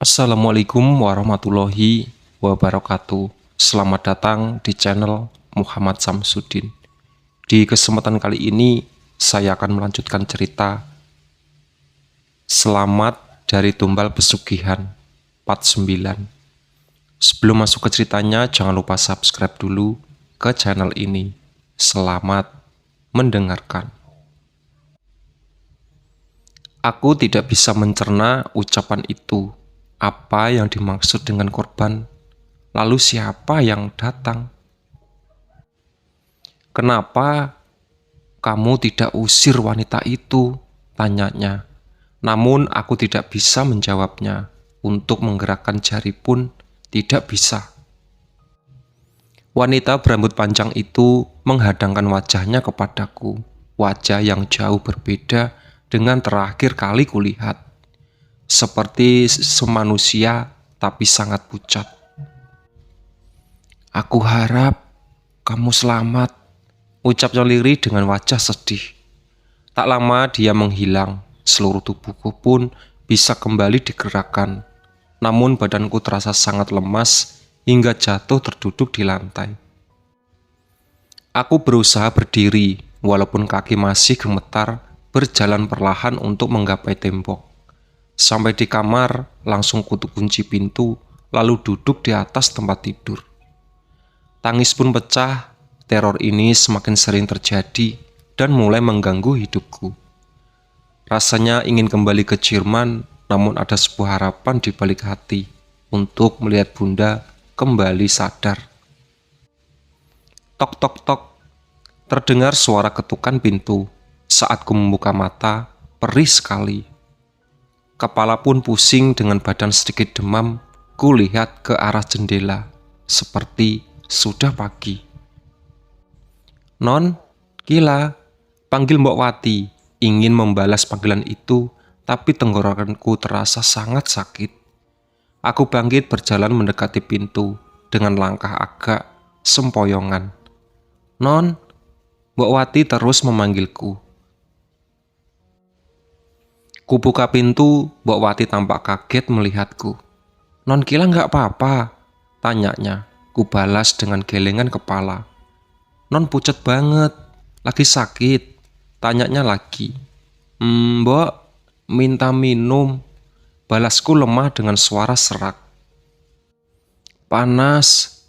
Assalamualaikum warahmatullahi wabarakatuh. Selamat datang di channel Muhammad Samsudin. Di kesempatan kali ini, saya akan melanjutkan cerita Selamat dari Tumbal Pesugihan Part 9. Sebelum masuk ke ceritanya, jangan lupa subscribe dulu ke channel ini. Selamat mendengarkan. Aku tidak bisa mencerna ucapan itu. Apa yang dimaksud dengan korban? Lalu siapa yang datang? Kenapa kamu tidak usir wanita itu? Tanyanya. Namun aku tidak bisa menjawabnya. Untuk menggerakkan jari pun tidak bisa. Wanita berambut panjang itu menghadangkan wajahnya kepadaku. Wajah yang jauh berbeda dengan terakhir kali kulihat. Seperti semanusia tapi sangat pucat. Aku harap kamu selamat, ucapnya lirih dengan wajah sedih. Tak lama dia menghilang, seluruh tubuhku pun bisa kembali digerakkan. Namun badanku terasa sangat lemas hingga jatuh terduduk di lantai. Aku berusaha berdiri, walaupun kaki masih gemetar, berjalan perlahan untuk menggapai tembok. Sampai di kamar, langsung kutuk kunci pintu, lalu duduk di atas tempat tidur. Tangis pun pecah, teror ini semakin sering terjadi dan mulai mengganggu hidupku. Rasanya ingin kembali ke Jerman, namun ada sebuah harapan di balik hati untuk melihat Bunda kembali sadar. Tok tok tok, terdengar suara ketukan pintu. Saat ku membuka mata, perih sekali. Kepala pun pusing dengan badan sedikit demam, kulihat ke arah jendela, seperti sudah pagi. Non, Kila, panggil Mbok Wati, ingin membalas panggilan itu, tapi tenggorokanku terasa sangat sakit. Aku bangkit berjalan mendekati pintu, dengan langkah agak sempoyongan. Non, Mbok Wati terus memanggilku. Kubuka pintu, Mbok Wati tampak kaget melihatku. Non Kila nggak apa-apa, tanyanya. Ku balas dengan gelengan kepala. Non pucat banget, lagi sakit, tanyanya lagi. Mbok, minta minum, balasku lemah dengan suara serak. Panas,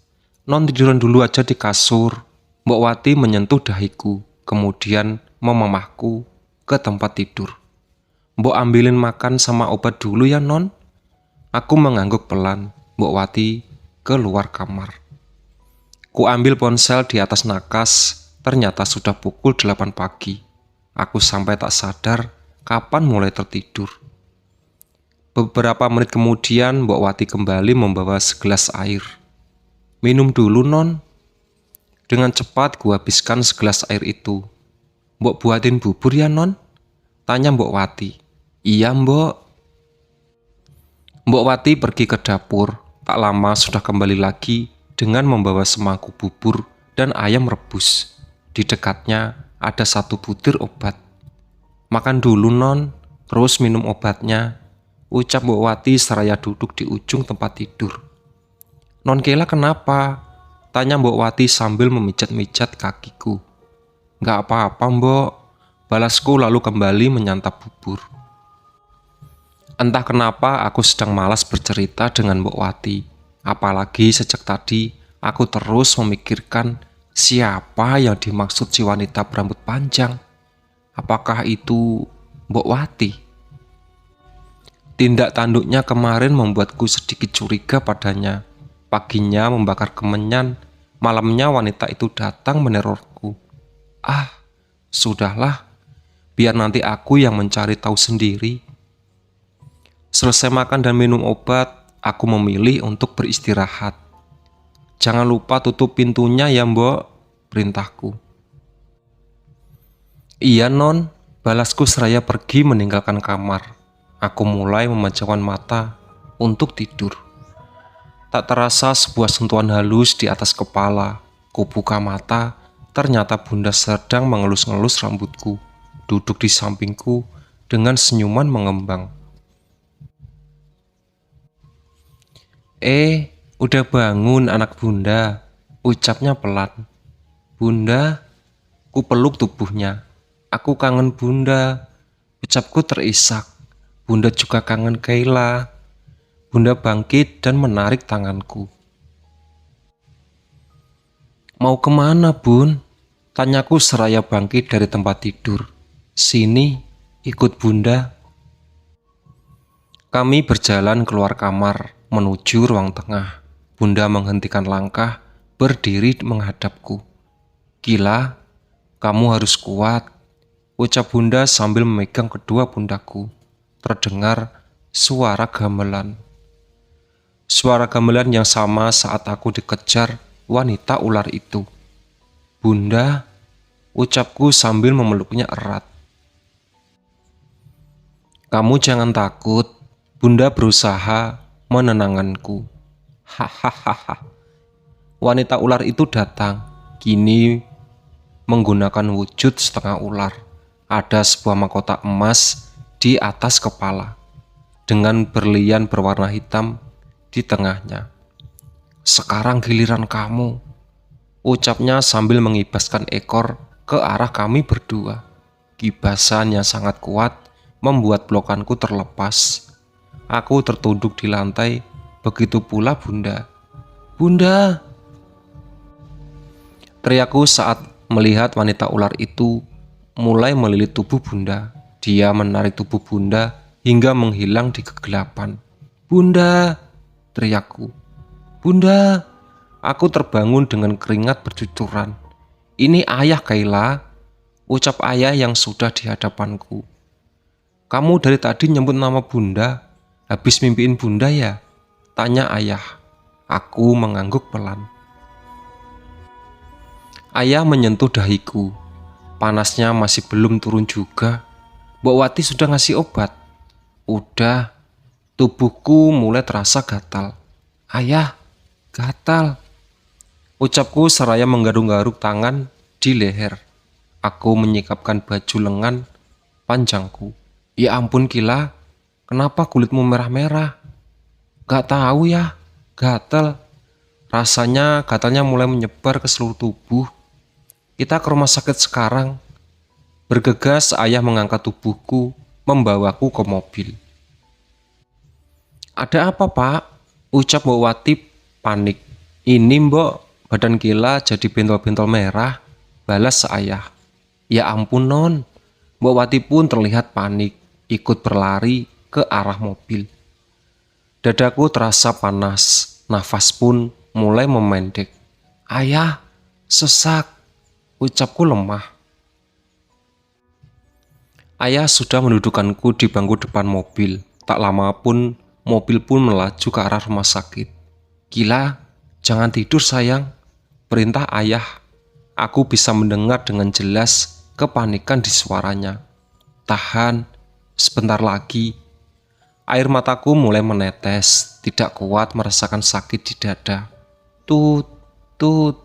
non tiduran dulu aja di kasur. Mbok Wati menyentuh dahiku, kemudian memamahku ke tempat tidur. Mbok ambilin makan sama obat dulu ya non. Aku mengangguk pelan. Mbok Wati keluar kamar. Ku ambil ponsel di atas nakas. Ternyata sudah pukul 8 pagi. Aku sampai tak sadar kapan mulai tertidur. Beberapa menit kemudian Mbok Wati kembali membawa segelas air. Minum dulu non. Dengan cepat ku habiskan segelas air itu. Mbok buatin bubur ya non? Tanya Mbok Wati. Iya Mbok. Mbok Wati pergi ke dapur. Tak lama sudah kembali lagi dengan membawa semangkuk bubur dan ayam rebus. Di dekatnya ada satu butir obat. Makan dulu non, terus minum obatnya, ucap Mbok Wati seraya duduk di ujung tempat tidur. Non Kela kenapa? Tanya Mbok Wati sambil memijat-mijat kakiku. Gak apa-apa Mbok, balasku lalu kembali menyantap bubur. Entah kenapa aku sedang malas bercerita dengan Mbok Wati. Apalagi sejak tadi aku terus memikirkan siapa yang dimaksud si wanita berambut panjang. Apakah itu Mbok Wati? Tindak tanduknya kemarin membuatku sedikit curiga padanya. Paginya membakar kemenyan, malamnya wanita itu datang menerorku. Sudahlah, biar nanti aku yang mencari tahu sendiri. Selesai makan dan minum obat, aku memilih untuk beristirahat. Jangan lupa tutup pintunya ya Mbok, perintahku. Iya non, balasku seraya pergi meninggalkan kamar. Aku mulai memejamkan mata untuk tidur. Tak terasa sebuah sentuhan halus di atas kepala. Ku buka mata, ternyata Bunda sedang mengelus-ngelus rambutku, duduk di sampingku dengan senyuman mengembang. Udah bangun anak bunda, ucapnya pelan. Bunda, ku peluk tubuhnya. Aku kangen bunda, ucapku terisak. Bunda juga kangen Kayla. Bunda bangkit dan menarik tanganku. Mau kemana bun? Tanyaku seraya bangkit dari tempat tidur. Sini, ikut bunda. Kami berjalan keluar kamar, menuju ruang tengah. Bunda menghentikan langkah, berdiri menghadapku. Gila, kamu harus kuat, ucap bunda sambil memegang kedua pundaku. Terdengar suara gamelan. Suara gamelan yang sama saat aku dikejar wanita ular itu. Bunda, ucapku sambil memeluknya erat. Kamu jangan takut, bunda berusaha menenangkanku. Hahaha. Wanita ular itu datang, kini menggunakan wujud setengah ular. Ada sebuah mahkota emas di atas kepala, dengan berlian berwarna hitam di tengahnya. Sekarang giliran kamu, ucapnya sambil mengibaskan ekor ke arah kami berdua. Gibasan yang sangat kuat membuat blokanku terlepas. Aku tertunduk di lantai, begitu pula bunda. Bunda! Teriakku saat melihat wanita ular itu mulai melilit tubuh bunda. Dia menarik tubuh bunda hingga menghilang di kegelapan. Bunda! Teriakku. Bunda! Aku terbangun dengan keringat bercucuran. Ini ayah Kayla, ucap ayah yang sudah di hadapanku. Kamu dari tadi nyebut nama bunda, habis mimpiin bunda ya? Tanya ayah. Aku mengangguk pelan. Ayah menyentuh dahiku. Panasnya masih belum turun juga. Mbak Wati sudah ngasih obat. Udah, tubuhku mulai terasa gatal. Ayah, gatal. Ucapku seraya menggaruk-garuk tangan di leher. Aku menyikapkan baju lengan panjangku. Ya ampun Kila, kenapa kulitmu merah-merah? Gak tahu ya, gatal. Rasanya gatalnya mulai menyebar ke seluruh tubuh. Kita ke rumah sakit sekarang. Bergegas ayah mengangkat tubuhku, membawaku ke mobil. Ada apa pak? Ucap Mbak Wati panik. Ini mbok, badan Kila jadi bentol-bentol merah, balas ayah. Ya ampun non, Mbak Wati pun terlihat panik, ikut berlari ke arah mobil. Dadaku terasa panas, nafas pun mulai memendek. Ayah, sesak, ucapku lemah. Ayah sudah mendudukkanku di bangku depan mobil. Tak lama pun, mobil pun melaju ke arah rumah sakit. Gila, jangan tidur sayang, perintah ayah. Aku bisa mendengar dengan jelas kepanikan di suaranya. Tahan, sebentar lagi. Air mataku mulai menetes, tidak kuat merasakan sakit di dada. Tut, tut.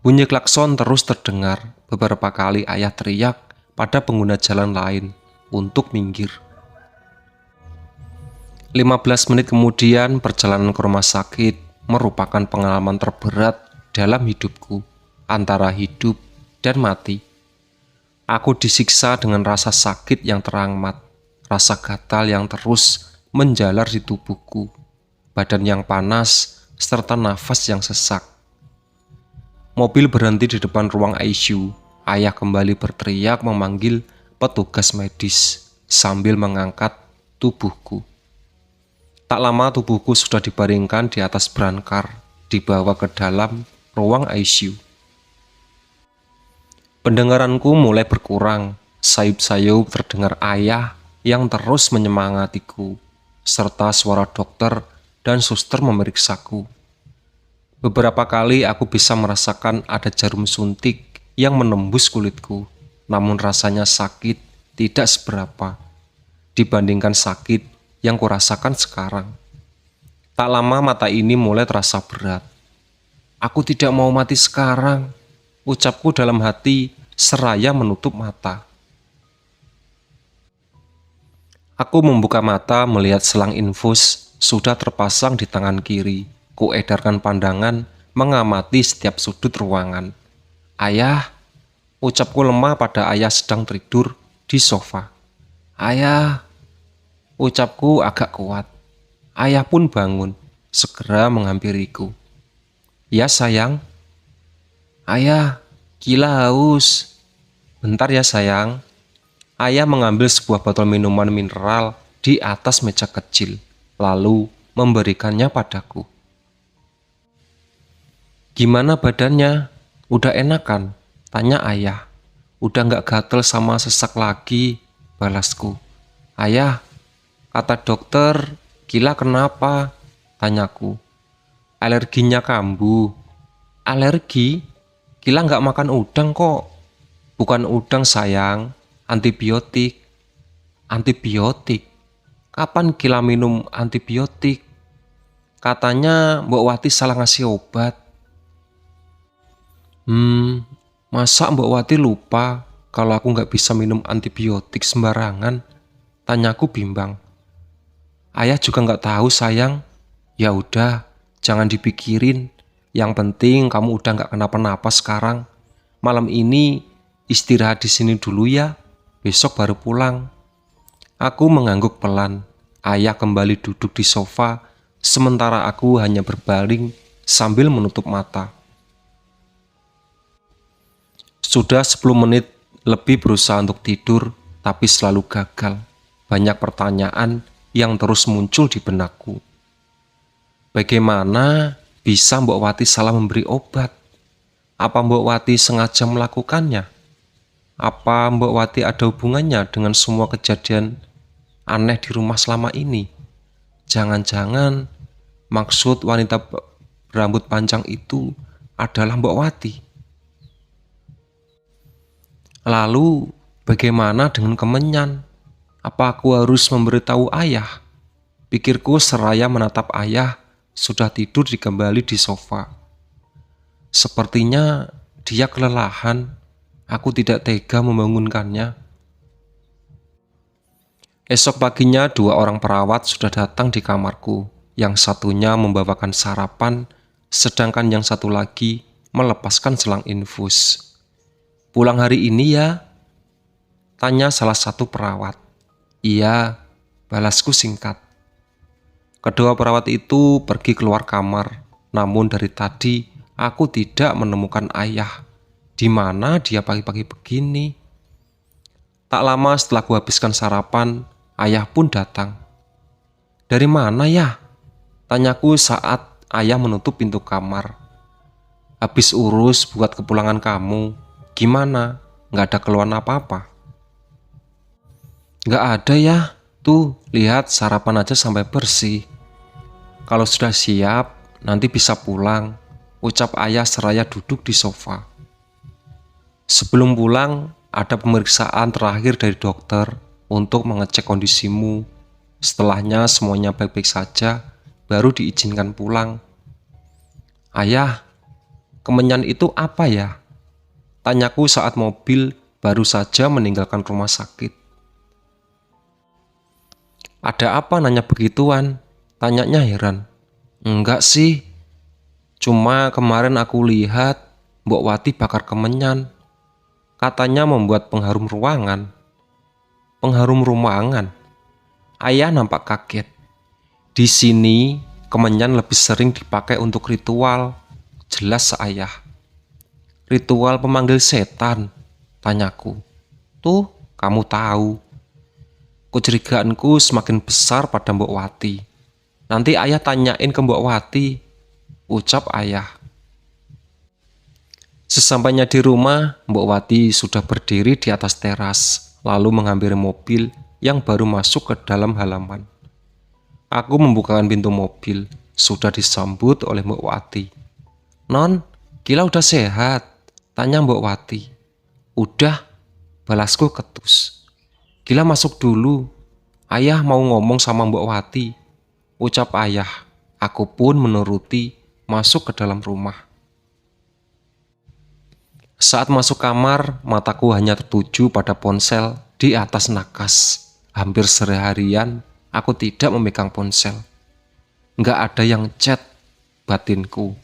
Bunyi klakson terus terdengar. Beberapa kali ayah teriak pada pengguna jalan lain untuk minggir. 15 menit kemudian perjalanan ke rumah sakit merupakan pengalaman terberat dalam hidupku, antara hidup dan mati. Aku disiksa dengan rasa sakit yang terangmat, rasa gatal yang terus menjalar di tubuhku, badan yang panas, serta nafas yang sesak. Mobil berhenti di depan ruang ICU. Ayah kembali berteriak memanggil petugas medis sambil mengangkat tubuhku. Tak lama tubuhku sudah dibaringkan di atas brankar, dibawa ke dalam ruang ICU. Pendengaranku mulai berkurang, sayup-sayup terdengar ayah yang terus menyemangatiku, serta suara dokter dan suster memeriksaku. Beberapa kali aku bisa merasakan ada jarum suntik yang menembus kulitku, namun rasanya sakit tidak seberapa dibandingkan sakit yang kurasakan sekarang. Tak lama mata ini mulai terasa berat. Aku tidak mau mati sekarang, ucapku dalam hati seraya menutup mata. Aku membuka mata melihat selang infus sudah terpasang di tangan kiri. Kuedarkan pandangan mengamati setiap sudut ruangan. "Ayah," ucapku lemah pada ayah sedang tidur di sofa. "Ayah," ucapku agak kuat. Ayah pun bangun, segera menghampiriku. "Ya sayang." "Ayah, Gila haus." "Bentar ya sayang." Ayah mengambil sebuah botol minuman mineral di atas meja kecil, lalu memberikannya padaku. "Gimana badannya? Udah enakan?" tanya ayah. "Udah nggak gatel sama sesak lagi," balasku. "Ayah, kata dokter, Gila kenapa?" tanyaku. "Alerginya kambuh." "Alergi? Gila nggak makan udang kok." "Bukan udang sayang, antibiotik." "Antibiotik? Kapan Gila minum antibiotik?" "Katanya Mbok Wati salah ngasih obat." Masa Mbok Wati lupa kalau aku nggak bisa minum antibiotik sembarangan?" tanyaku bimbang. "Ayah juga nggak tahu sayang." "Ya udah, jangan dipikirin. Yang penting kamu udah nggak kenapa-napa sekarang. Malam ini istirahat di sini dulu ya. Besok baru pulang." Aku mengangguk pelan. Ayah kembali duduk di sofa, sementara aku hanya berbaring sambil menutup mata. Sudah 10 menit lebih berusaha untuk tidur, tapi selalu gagal. Banyak pertanyaan yang terus muncul di benakku. Bagaimana bisa Mbok Wati salah memberi obat? Apa Mbok Wati sengaja melakukannya? Apa Mbok Wati ada hubungannya dengan semua kejadian aneh di rumah selama ini? Jangan-jangan maksud wanita berambut panjang itu adalah Mbok Wati. Lalu bagaimana dengan kemenyan? Apa aku harus memberitahu ayah? Pikirku seraya menatap ayah sudah tidur kembali di sofa. Sepertinya dia kelelahan. Aku tidak tega membangunkannya. Esok paginya 2 orang perawat sudah datang di kamarku. Yang satunya membawakan sarapan, sedangkan yang satu lagi melepaskan selang infus. "Pulang hari ini ya?" tanya salah satu perawat. "Iya," balasku singkat. Kedua perawat itu pergi keluar kamar, namun dari tadi aku tidak menemukan ayah. Di mana dia pagi-pagi begini? Tak lama setelah ku habiskan sarapan, ayah pun datang. "Dari mana ya?" tanyaku saat ayah menutup pintu kamar. "Habis urus buat kepulangan kamu. Gimana? Nggak ada keluhan apa-apa?" "Nggak ada ya. Tuh, lihat sarapan aja sampai bersih. Kalau sudah siap, nanti bisa pulang," ucap ayah seraya duduk di sofa. "Sebelum pulang, ada pemeriksaan terakhir dari dokter untuk mengecek kondisimu. Setelahnya semuanya baik-baik saja, baru diizinkan pulang." "Ayah, kemenyan itu apa ya?" tanyaku saat mobil baru saja meninggalkan rumah sakit. "Ada apa nanya begituan?" tanyanya heran. "Enggak sih, cuma kemarin aku lihat Mbok Wati bakar kemenyan. Katanya membuat pengharum ruangan." "Pengharum ruangan?" Ayah nampak kaget. "Di sini kemenyan lebih sering dipakai untuk ritual," jelas ayah. "Ritual pemanggil setan?" tanyaku. "Tuh, kamu tahu." Kecurigaanku semakin besar pada Mbok Wati. "Nanti ayah tanyain ke Mbok Wati," ucap ayah. Sesampainya di rumah, Mbok Wati sudah berdiri di atas teras, lalu mengambil mobil yang baru masuk ke dalam halaman. Aku membukakan pintu mobil, sudah disambut oleh Mbok Wati. "Non, Gila udah sehat?" tanya Mbok Wati. "Udah," balasku ketus. "Gila masuk dulu. Ayah mau ngomong sama Mbok Wati," ucap ayah. Aku pun menuruti masuk ke dalam rumah. Saat masuk kamar, mataku hanya tertuju pada ponsel di atas nakas. Hampir seharian aku tidak memegang ponsel. Nggak ada yang chat, batinku.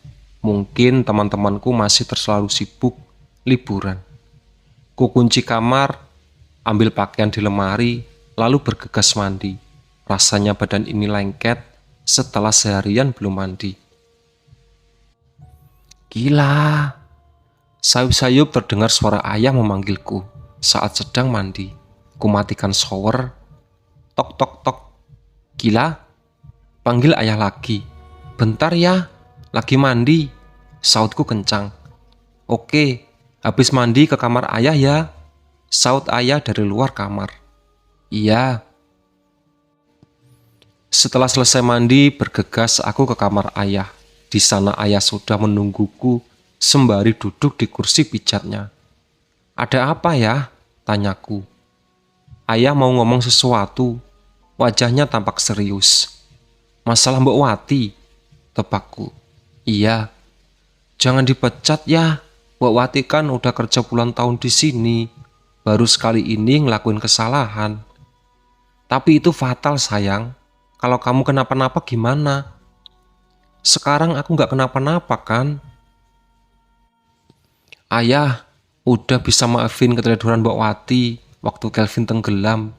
Mungkin teman-temanku masih terlalu sibuk liburan. Ku kunci kamar, ambil pakaian di lemari, lalu bergegas mandi. Rasanya badan ini lengket setelah seharian belum mandi. Gila, sayup-sayup terdengar suara ayah memanggilku saat sedang mandi. Ku matikan shower. Tok tok tok. Gila, panggil ayah lagi. Bentar ya, lagi mandi, sautku kencang. Oke, habis mandi ke kamar ayah ya, saut ayah dari luar kamar. Iya. Setelah selesai mandi, bergegas aku ke kamar ayah. Di sana ayah sudah menungguku sembari duduk di kursi pijatnya. Ada apa ya? Tanyaku. Ayah mau ngomong sesuatu. Wajahnya tampak serius. Masalah Mbok Wati, tebakku. Iya. Jangan dipecat ya. Mbok Wati kan udah kerja puluhan tahun di sini. Baru sekali ini ngelakuin kesalahan. Tapi itu fatal sayang. Kalau kamu kenapa-napa gimana? Sekarang aku nggak kenapa-napa kan? Ayah, udah bisa maafin keteledoran Mbak Wati waktu Kelvin tenggelam.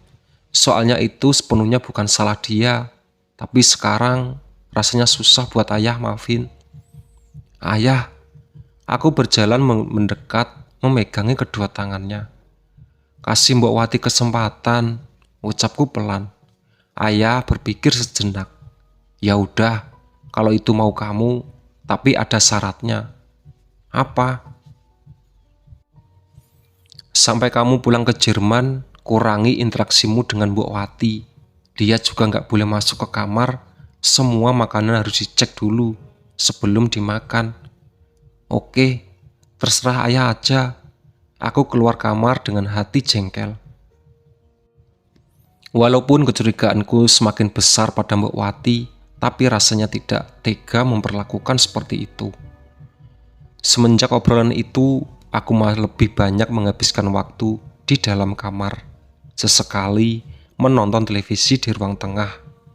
Soalnya itu sepenuhnya bukan salah dia. Tapi sekarang rasanya susah buat ayah maafin. Ayah, aku berjalan mendekat, memegangi kedua tangannya. Kasih Mbak Wati kesempatan, ucapku pelan. Ayah berpikir sejenak. Ya udah, kalau itu mau kamu, tapi ada syaratnya. Apa? Sampai kamu pulang ke Jerman, kurangi interaksimu dengan Mbok Wati. Dia juga nggak boleh masuk ke kamar. Semua makanan harus dicek dulu sebelum dimakan. Oke, terserah ayah aja. Aku keluar kamar dengan hati jengkel. Walaupun kecurigaanku semakin besar pada Mbok Wati, tapi rasanya tidak tega memperlakukan seperti itu. Semenjak obrolan itu, aku malah lebih banyak menghabiskan waktu di dalam kamar. Sesekali menonton televisi di ruang tengah.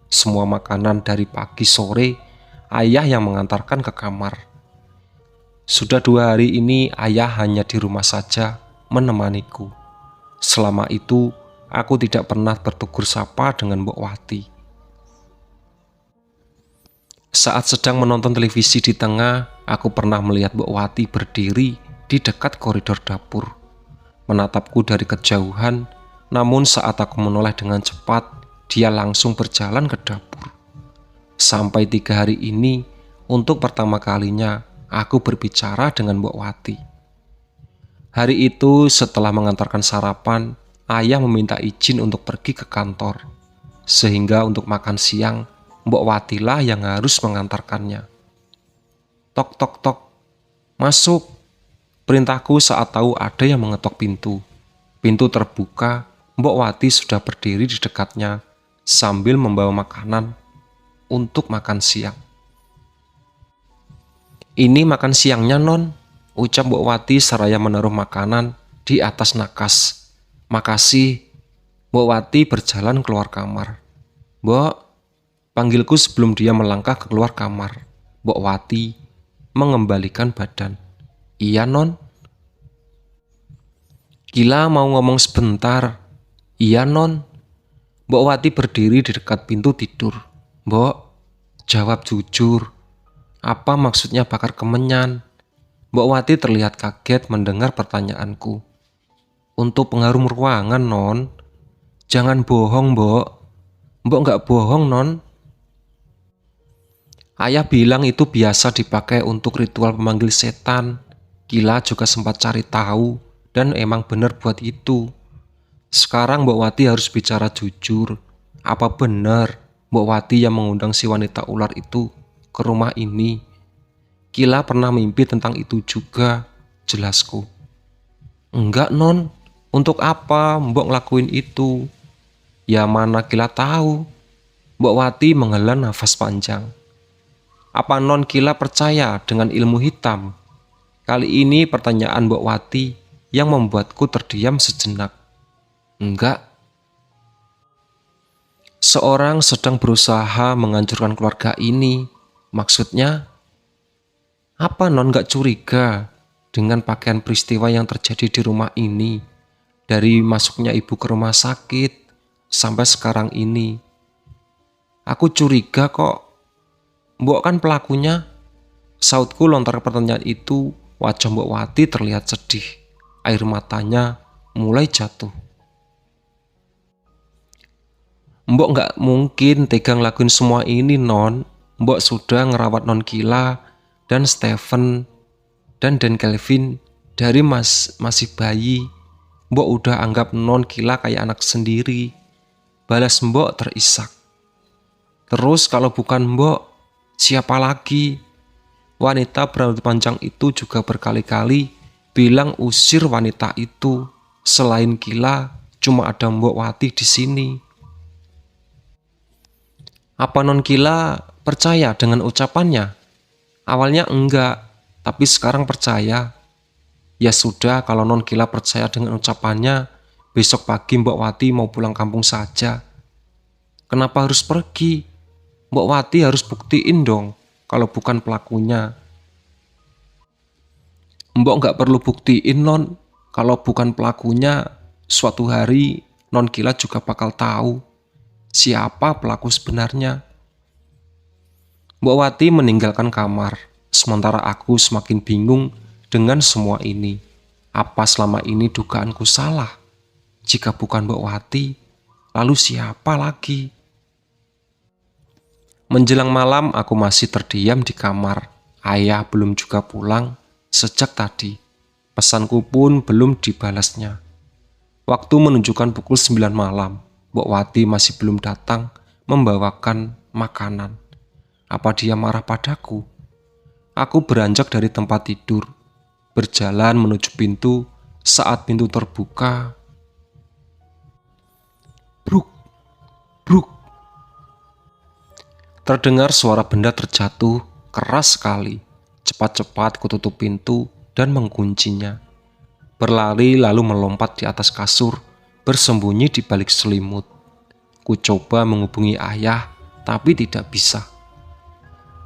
Semua makanan dari pagi sore, ayah yang mengantarkan ke kamar. Sudah 2 hari ini ayah hanya di rumah saja menemaniku. Selama itu, aku tidak pernah bertegur sapa dengan Mbok Wati. Saat sedang menonton televisi di tengah, aku pernah melihat Mbok Wati berdiri di dekat koridor dapur, menatapku dari kejauhan. Namun saat aku menoleh dengan cepat, dia langsung berjalan ke dapur. Sampai 3 hari ini, untuk pertama kalinya, aku berbicara dengan Mbok Wati. Hari itu, setelah mengantarkan sarapan, ayah meminta izin untuk pergi ke kantor. Sehingga untuk makan siang, Mbok Watilah yang harus mengantarkannya. Tok tok tok, masuk. Perintahku saat tahu ada yang mengetok pintu. Pintu terbuka, Mbok Wati sudah berdiri di dekatnya sambil membawa makanan untuk makan siang. Ini makan siangnya non, ucap Mbok Wati seraya menaruh makanan di atas nakas. Makasih. Mbok Wati berjalan keluar kamar. Mbok, panggilku sebelum dia melangkah keluar kamar. Mbok Wati mengembalikan badan. Iya non. Gila mau ngomong sebentar. Iya non. Mbok Wati berdiri di dekat pintu tidur. Mbok, jawab jujur. Apa maksudnya bakar kemenyan? Mbok Wati terlihat kaget mendengar pertanyaanku. Untuk pengharum ruangan non. Jangan bohong Mbok. Mbok nggak bohong non. Ayah bilang itu biasa dipakai untuk ritual pemanggil setan. Gila juga sempat cari tahu dan emang bener buat itu. Sekarang Mbok Wati harus bicara jujur. Apa benar Mbok Wati yang mengundang si wanita ular itu ke rumah ini? Gila pernah mimpi tentang itu juga, jelasku. Enggak non, untuk apa Mbok ngelakuin itu? Ya mana Gila tahu. Mbok Wati menghela nafas panjang. Apa non Gila percaya dengan ilmu hitam? Kali ini pertanyaan Mbok Wati yang membuatku terdiam sejenak. Enggak. Seorang sedang berusaha menghancurkan keluarga ini. Maksudnya, apa non gak curiga dengan pakaian peristiwa yang terjadi di rumah ini? Dari masuknya ibu ke rumah sakit sampai sekarang ini. Aku curiga kok. Mbok kan pelakunya. Sautku lontar pertanyaan itu, wajah Mbok Wati terlihat sedih. Air matanya mulai jatuh. Mbok gak mungkin tega ngelakuin semua ini, non. Mbok sudah ngerawat non Kila dan Stephen dan Dan Kelvin dari masih bayi. Mbok udah anggap non Kila kayak anak sendiri. Balas Mbok terisak. Terus kalau bukan Mbok, siapa lagi? Wanita berambut panjang itu juga berkali-kali bilang usir wanita itu. Selain Kila, cuma ada Mbok Wati di sini. Apa non Kila percaya dengan ucapannya? Awalnya enggak, tapi sekarang percaya. Ya sudah, kalau non Kila percaya dengan ucapannya, besok pagi Mbok Wati mau pulang kampung saja. Kenapa harus pergi? Mbok Wati harus buktiin dong kalau bukan pelakunya. Mbok nggak perlu buktiin, non. Kalau bukan pelakunya, suatu hari non Kila juga bakal tahu siapa pelaku sebenarnya. Mbok Wati meninggalkan kamar, sementara aku semakin bingung dengan semua ini. Apa selama ini dugaanku salah? Jika bukan Mbok Wati, lalu siapa lagi? Menjelang malam aku masih terdiam di kamar. Ayah belum juga pulang sejak tadi. Pesanku pun belum dibalasnya. Waktu menunjukkan pukul 9 malam. Mbok Wati masih belum datang membawakan makanan. Apa dia marah padaku? Aku beranjak dari tempat tidur, berjalan menuju pintu. Saat pintu terbuka, bruk, bruk. Terdengar suara benda terjatuh keras sekali. Cepat-cepat kututup pintu dan menguncinya. Berlari lalu melompat di atas kasur, bersembunyi di balik selimut. Ku coba menghubungi ayah, tapi tidak bisa.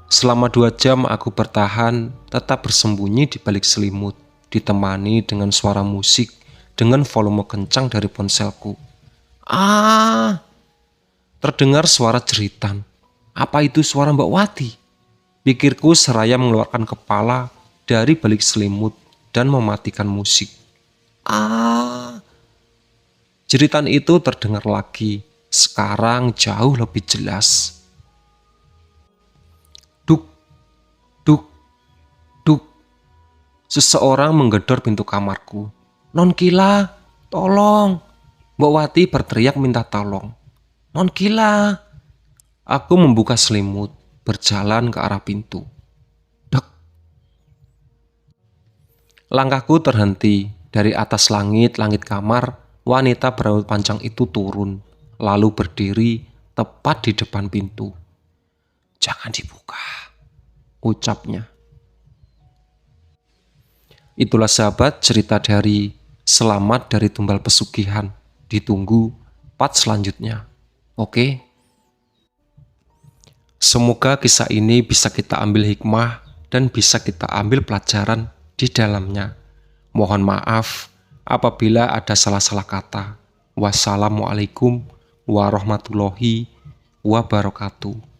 Selama 2 jam aku bertahan, tetap bersembunyi di balik selimut, ditemani dengan suara musik dengan volume kencang dari ponselku. Ah! Terdengar suara jeritan. Apa itu suara Mbak Wati? Pikirku seraya mengeluarkan kepala dari balik selimut dan mematikan musik. Ah! Jeritan itu terdengar lagi, sekarang jauh lebih jelas. Duk, duk, duk. Seseorang menggedor pintu kamarku. Non Kila, tolong. Mbak Wati berteriak minta tolong. Non Kila. Aku membuka selimut, berjalan ke arah pintu. Dek. Langkahku terhenti. Dari atas langit kamar, wanita berambut panjang itu turun, lalu berdiri tepat di depan pintu. Jangan dibuka, ucapnya. Itulah sahabat cerita dari Selamat dari Tumbal Pesugihan. Ditunggu part selanjutnya. Oke? Semoga kisah ini bisa kita ambil hikmah dan bisa kita ambil pelajaran di dalamnya. Mohon maaf apabila ada salah-salah kata. Wassalamualaikum warahmatullahi wabarakatuh.